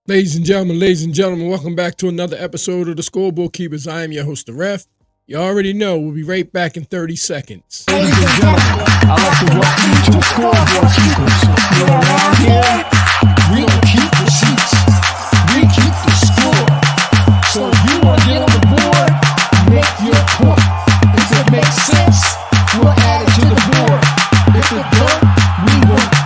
Ladies and gentlemen, welcome back to another episode of the Scoreboard Keepers. I am your host, the Ref. You already know we'll be right back in 30 seconds. Ladies and gentlemen, I'd like to welcome you to the Scoreboard Keepers. You're around here, we don't keep receipts, we keep the score. So if you want to get on the board, make your point. If it makes sense, we'll add it to the board. If it don't, we won't.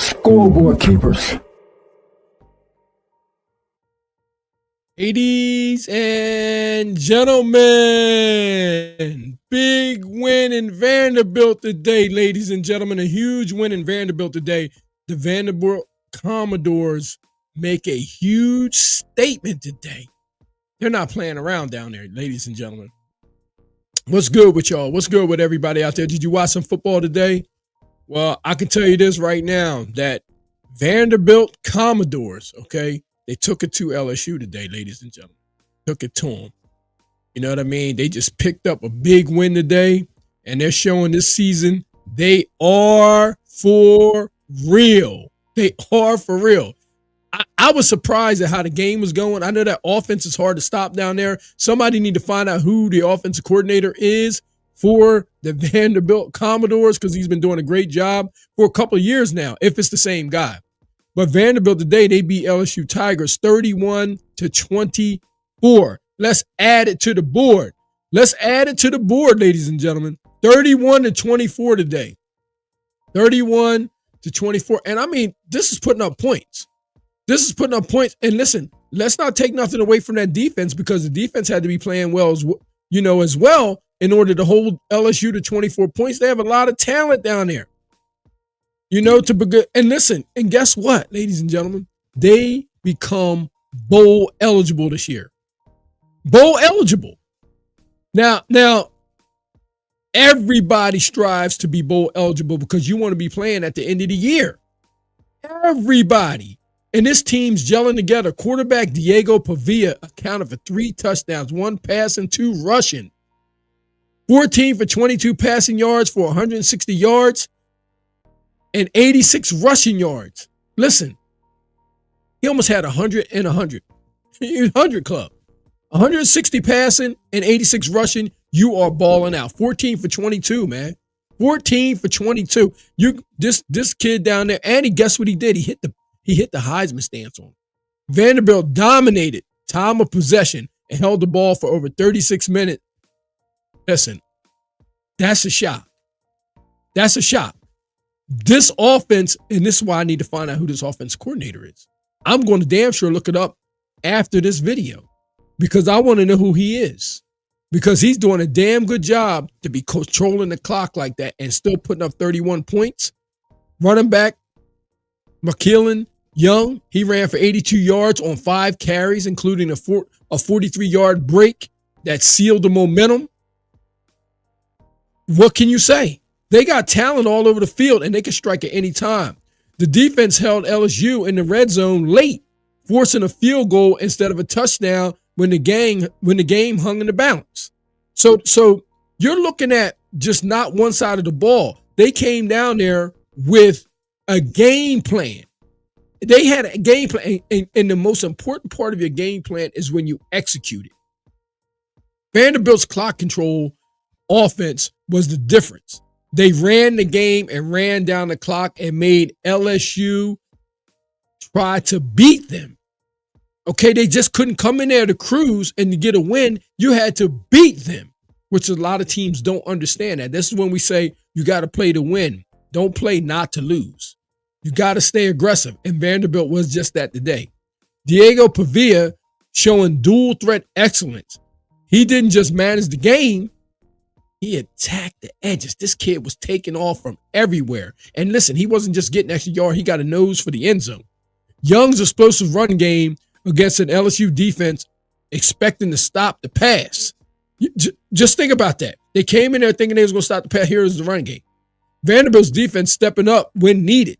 Scoreboard Keepers. Ladies and gentlemen, big win in Vanderbilt today, ladies and gentlemen. A huge win in Vanderbilt today. The Vanderbilt Commodores make a huge statement today. They're not playing around down there, ladies and gentlemen. What's good with y'all? What's good with everybody out there? Did you watch some football today? Well, I can tell you this right now, that Vanderbilt Commodores, okay, they took it to LSU today, ladies and gentlemen. Took it to them. You know what I mean? They just picked up a big win today, and they're showing this season they are for real. They are for real. I was surprised at how the game was going. I know that offense is hard to stop down there. Somebody need to find out who the offensive coordinator is for the Vanderbilt Commodores, because he's been doing a great job for a couple of years now, if it's the same guy. But Vanderbilt today, they beat LSU Tigers 31-24. Let's add it to the board. Let's add it to the board, ladies and gentlemen. 31-24 today. 31-24. And I mean, this is putting up points. This is putting up points. And listen, let's not take nothing away from that defense, because the defense had to be playing well, as well, in order to hold LSU to 24 points. They have a lot of talent down there, to be good. And listen, and guess what, ladies and gentlemen? They become bowl eligible this year. Bowl eligible. Now, everybody strives to be bowl eligible because you want to be playing at the end of the year. Everybody. And this team's gelling together. Quarterback Diego Pavia accounted for 3 touchdowns, 1 passing, 2 rushing. 14 for 22 passing yards for 160 yards and 86 rushing yards. Listen, he almost had 100 and 100. 100 club. 160 passing and 86 rushing. You are balling out. 14 for 22, man. 14 for 22. This kid down there, and guess what he did? He hit the Heisman stance on him. Vanderbilt dominated time of possession and held the ball for over 36 minutes. Listen, that's a shock. That's a shock. This offense, and this is why I need to find out who this offense coordinator is. I'm going to damn sure look it up after this video, because I want to know who he is, because he's doing a damn good job to be controlling the clock like that and still putting up 31 points. Running back Makhilyn Young, he ran for 82 yards on 5 carries, including a 43-yard break that sealed the momentum. What can you say? They got talent all over the field, and they can strike at any time. The defense held LSU in the red zone late, forcing a field goal instead of a touchdown when the game hung in the balance. So you're looking at just not one side of the ball. They came down there with a game plan. They had a game plan, and the most important part of your game plan is when you execute it. Vanderbilt's clock control offense was the difference. They ran the game and ran down the clock and made LSU try to beat them. Okay, they just couldn't come in there to cruise and to get a win. You had to beat them, which a lot of teams don't understand that. This is when we say you got to play to win. Don't play not to lose. You got to stay aggressive, and Vanderbilt was just that today. Diego Pavia showing dual threat excellence. He didn't just manage the game. He attacked the edges. This kid was taking off from everywhere. And listen, he wasn't just getting extra yard. He got a nose for the end zone. Young's explosive run game against an LSU defense expecting to stop the pass. Just think about that. They came in there thinking they was going to stop the pass. Here's the run game. Vanderbilt's defense stepping up when needed.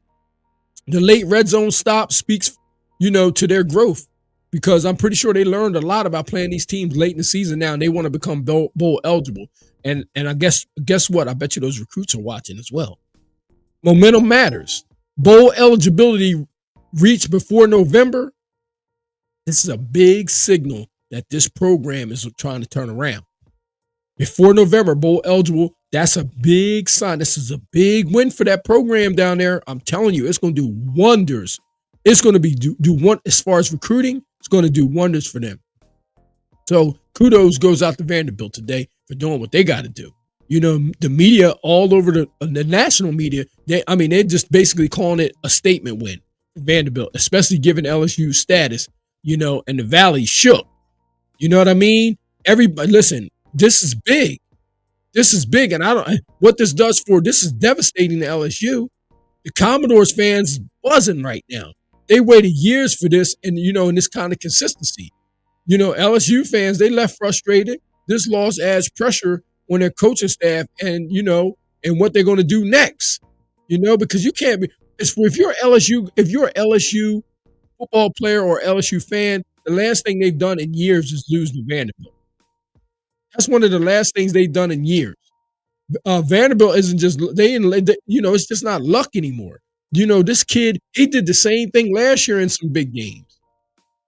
The late red zone stop speaks, to their growth. because I'm pretty sure they learned a lot about playing these teams late in the season now, and they want to become bowl eligible. And I guess what? I bet you those recruits are watching as well. Momentum matters. Bowl eligibility reached before November. This is a big signal that this program is trying to turn around. Before November, bowl eligible, that's a big sign. This is a big win for that program down there. I'm telling you, it's going to do wonders. It's going to be do one as far as recruiting. It's going to do wonders for them. So kudos goes out to Vanderbilt today for doing what they got to do. You know, the media all over the national media, they're just basically calling it a statement win for Vanderbilt, especially given LSU's status, you know, and the Valley shook. You know what I mean? Everybody, listen, this is big. This is big. And what this does this is devastating to LSU. The Commodores fans buzzing right now. They waited years for this and, you know, in this kind of consistency. You know, LSU fans, they left frustrated. This loss adds pressure on their coaching staff and, you know, and what they're going to do next, you know, because you can't be, if you're an LSU football player or LSU fan, the last thing they've done in years is lose to Vanderbilt. That's one of the last things they've done in years. Vanderbilt isn't just, you know, it's just not luck anymore. You know, this kid, he did the same thing last year in some big games,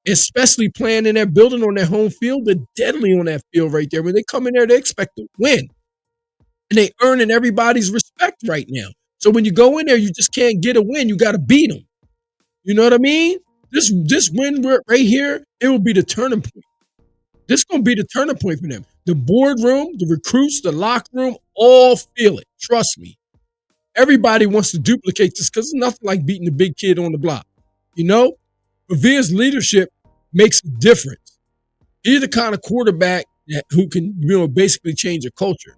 especially playing in that building on their home field. They're deadly on that field right there. When they come in there, they expect to win. And they earning everybody's respect right now. So when you go in there, you just can't get a win. You got to beat them. You know what I mean? This win right here, it will be the turning point. This is going to be the turning point for them. The boardroom, the recruits, the locker room, all feel it. Trust me. Everybody wants to duplicate this because it's nothing like beating the big kid on the block. You know? Pavia's leadership makes a difference. He's the kind of quarterback who can, you know, basically change a culture.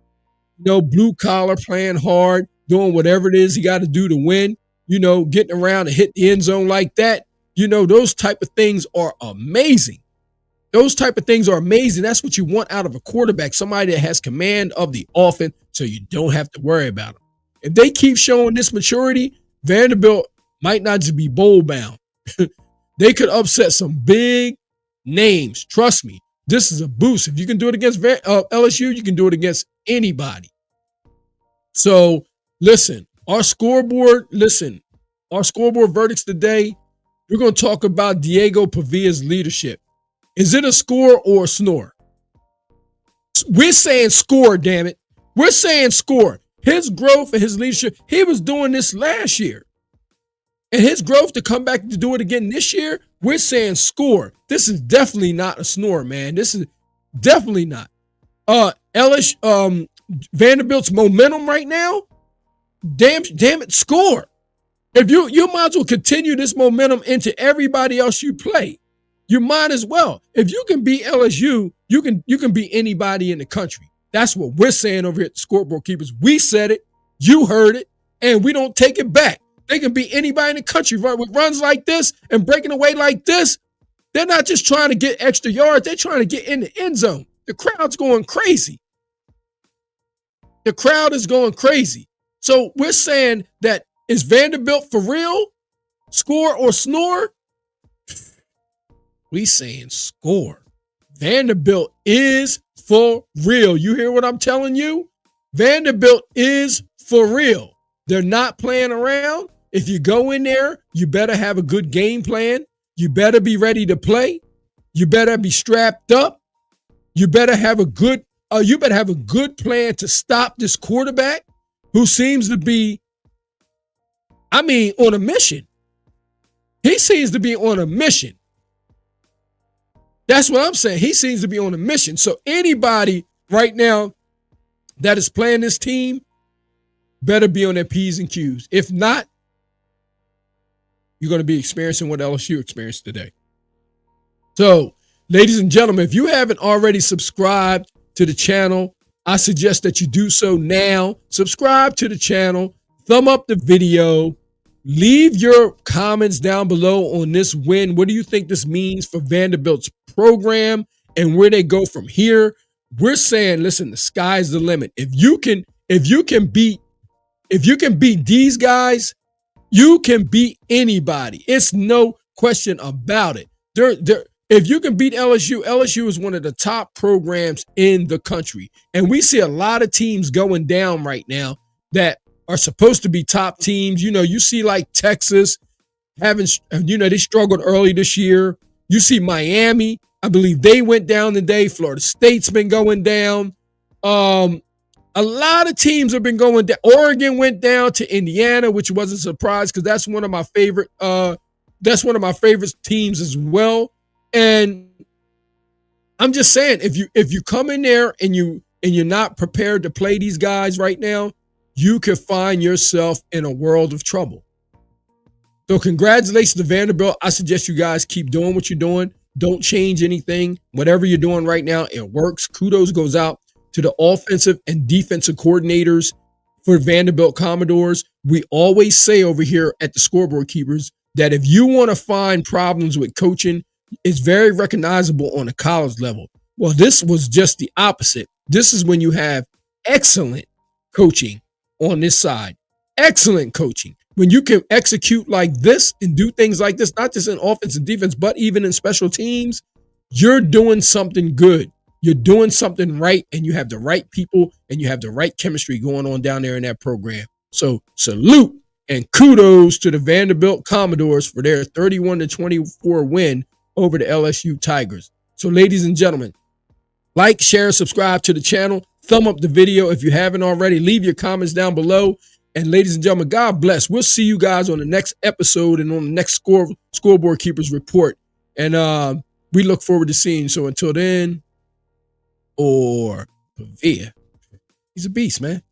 You know, blue collar, playing hard, doing whatever it is he got to do to win, you know, getting around and hit the end zone like that. You know, those type of things are amazing. Those type of things are amazing. That's what you want out of a quarterback, somebody that has command of the offense so you don't have to worry about them. If they keep showing this maturity, Vanderbilt might not just be bowl bound. They could upset some big names. Trust me, this is a boost. If you can do it against LSU, you can do it against anybody. So, listen, our scoreboard verdicts today, we're going to talk about Diego Pavia's leadership. Is it a score or a snore? We're saying score, damn it. We're saying score. His growth and his leadership, he was doing this last year. And his growth to come back to do it again this year, we're saying score. This is definitely not a snore, man. This is definitely not. Vanderbilt's momentum right now, damn it, score. If you might as well continue this momentum into everybody else you play. You might as well. If you can beat LSU, you can beat anybody in the country. That's what we're saying over here at the Scoreboard Keepers. We said it, you heard it, and we don't take it back. They can beat anybody in the country with runs like this and breaking away like this. They're not just trying to get extra yards. They're trying to get in the end zone. The crowd's going crazy. The crowd is going crazy. So we're saying that is Vanderbilt for real? Score or snore? We saying score. Vanderbilt is for real. You hear what I'm telling you? Vanderbilt is for real. They're not playing around. If you go in there, you better have a good game plan. You better be ready to play. You better be strapped up. You better have a good plan to stop this quarterback who seems to be, on a mission. He seems to be on a mission. That's what I'm saying. He seems to be on a mission. So anybody right now that is playing this team better be on their P's and Q's. If not, you're going to be experiencing what LSU experienced today. So, ladies and gentlemen, if you haven't already subscribed to the channel, I suggest that you do so now. Subscribe to the channel, thumb up the video, leave your comments down below on this win. What do you think this means for Vanderbilt's program and where they go from here? We're saying, listen, the sky's the limit. If you can beat these guys, you can beat anybody. It's no question about it. if you can beat LSU, LSU is one of the top programs in the country. And we see a lot of teams going down right now that are supposed to be top teams. You see like Texas having, they struggled early this year. You see Miami, I believe they went down today. Florida State's been going down. A lot of teams have been going down. Oregon went down to Indiana, which wasn't a surprise because that's one of my favorite. That's one of my favorite teams as well. And I'm just saying, if you come in there and you're not prepared to play these guys right now, you could find yourself in a world of trouble. So congratulations to Vanderbilt. I suggest you guys keep doing what you're doing. Don't change anything. Whatever you're doing right now, it works. Kudos goes out to the offensive and defensive coordinators for Vanderbilt Commodores. We always say over here at the Scoreboard Keepers that if you want to find problems with coaching, it's very recognizable on a college level. Well, this was just the opposite. This is when you have excellent coaching on this side. Excellent coaching. When you can execute like this and do things like this, not just in offense and defense, but even in special teams, you're doing something good. You're doing something right, and you have the right people and you have the right chemistry going on down there in that program. So salute and kudos to the Vanderbilt Commodores for their 31-24 win over the LSU Tigers. So ladies and gentlemen, like, share, subscribe to the channel. Thumb up the video if you haven't already. Leave your comments down below. And ladies and gentlemen, God bless. We'll see you guys on the next episode and on the next Scoreboard Keepers report. And we look forward to seeing you. So until then, or Pavia. He's a beast, man.